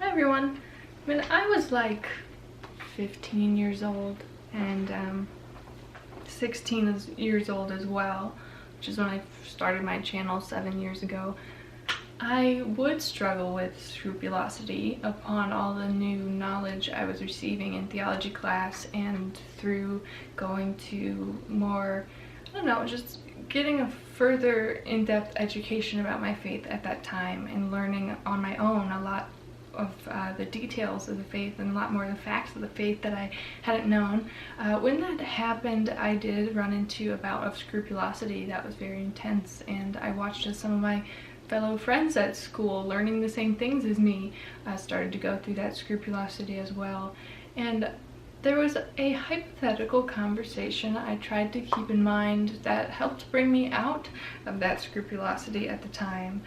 everyone. When I was like 15 years old and 16 years old as well, which is when I started my channel 7 years ago, I would struggle with scrupulosity upon all the new knowledge I was receiving in theology class and through going to more, I don't know, just getting a further in-depth education about my faith at that time and learning on my own a lot of the details of the faith and a lot more of the facts of the faith that I hadn't known. When that happened, I did run into a bout of scrupulosity that was very intense, and I watched as some of my fellow friends at school learning the same things as me started to go through that scrupulosity as well. And there was a hypothetical conversation I tried to keep in mind that helped bring me out of that scrupulosity at the time.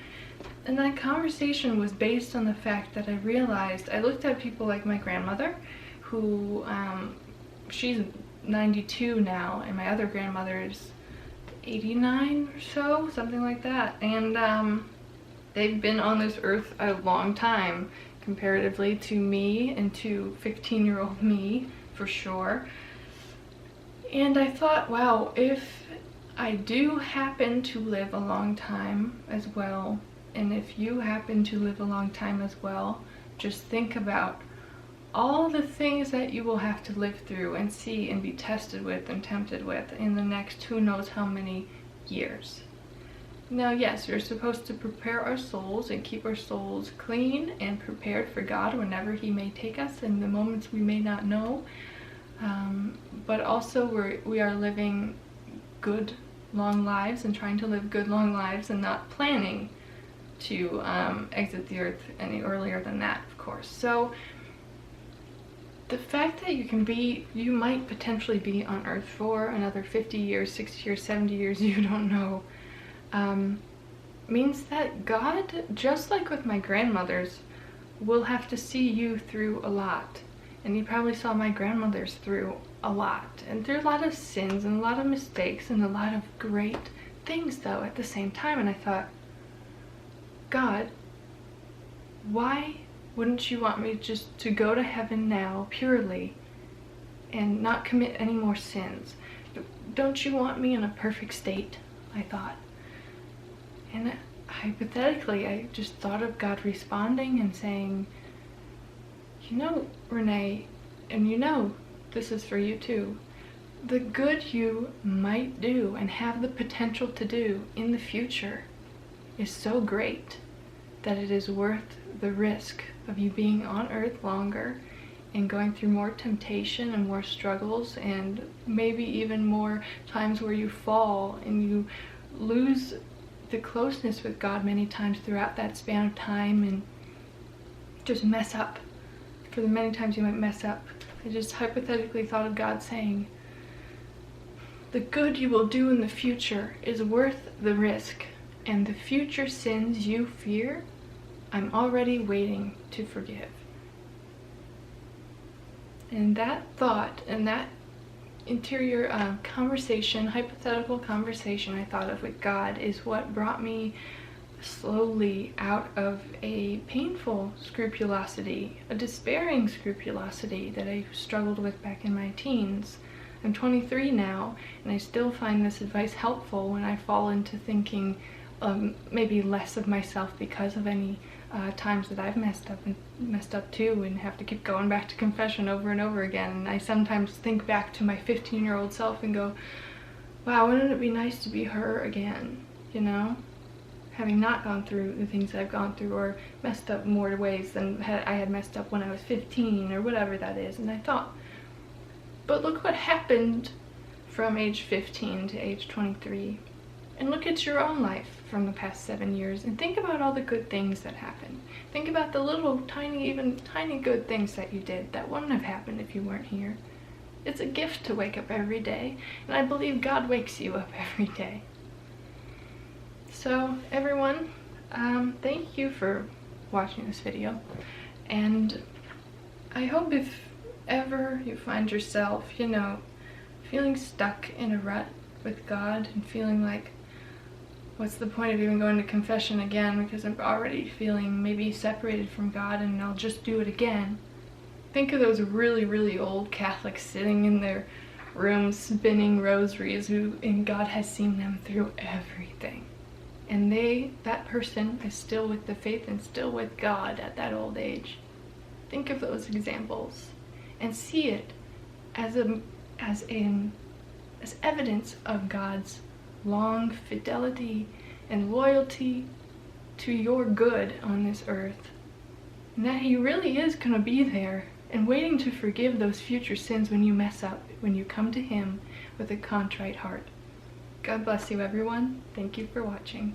And that conversation was based on the fact that I realized, I looked at people like my grandmother, who, she's 92 now, and my other grandmother is 89 or so, something like that. And they've been on this earth a long time, comparatively to me and to 15-year-old me, for sure. And I thought, wow, if I do happen to live a long time as well, and if you happen to live a long time as well, just think about all the things that you will have to live through and see and be tested with and tempted with in the next who knows how many years. Now, yes, we're supposed to prepare our souls and keep our souls clean and prepared for God whenever He may take us in the moments we may not know. But also we are living good, long lives and trying to live good, long lives and not planning to exit the earth any earlier than that, of course. So the fact that you might potentially be on earth for another 50 years, 60 years, 70 years, you don't know, means that God, just like with my grandmothers, will have to see you through a lot. And He probably saw my grandmothers through a lot, and through a lot of sins and a lot of mistakes and a lot of great things though at the same time. And I thought, God, why wouldn't you want me just to go to heaven now purely and not commit any more sins? Don't you want me in a perfect state? I thought. And hypothetically, I just thought of God responding and saying, you know, Renee, and you know this is for you too, the good you might do and have the potential to do in the future is so great that it is worth the risk of you being on earth longer and going through more temptation and more struggles and maybe even more times where you fall and you lose the closeness with God many times throughout that span of time and just mess up. For the many times you might mess up, I just hypothetically thought of God saying, the good you will do in the future is worth the risk, and the future sins you fear, I'm already waiting to forgive. And that thought and that interior conversation, hypothetical conversation I thought of with God, is what brought me slowly out of a painful scrupulosity, a despairing scrupulosity that I struggled with back in my teens. I'm 23 now, and I still find this advice helpful when I fall into thinking maybe less of myself because of any times that I've messed up too, and have to keep going back to confession over and over again. And I sometimes think back to my 15-year-old self and go, wow, wouldn't it be nice to be her again, you know? Having not gone through the things I've gone through, or messed up more ways than I had messed up when I was 15 or whatever that is. And I thought, but look what happened from age 15 to age 23. And look at your own life from the past 7 years and think about all the good things that happened. Think about the little tiny good things that you did that wouldn't have happened if you weren't here. It's a gift to wake up every day, and I believe God wakes you up every day. So everyone, thank you for watching this video, and I hope if ever you find yourself, you know, feeling stuck in a rut with God and feeling like, what's the point of even going to confession again, because I'm already feeling maybe separated from God and I'll just do it again. Think of those really, really old Catholics sitting in their rooms spinning rosaries, and God has seen them through everything. And that person is still with the faith and still with God at that old age. Think of those examples and see it as evidence of God's long fidelity and loyalty to your good on this earth. And that he really is going to be there and waiting to forgive those future sins when you mess up, when you come to him with a contrite heart. God bless you, everyone. Thank you for watching.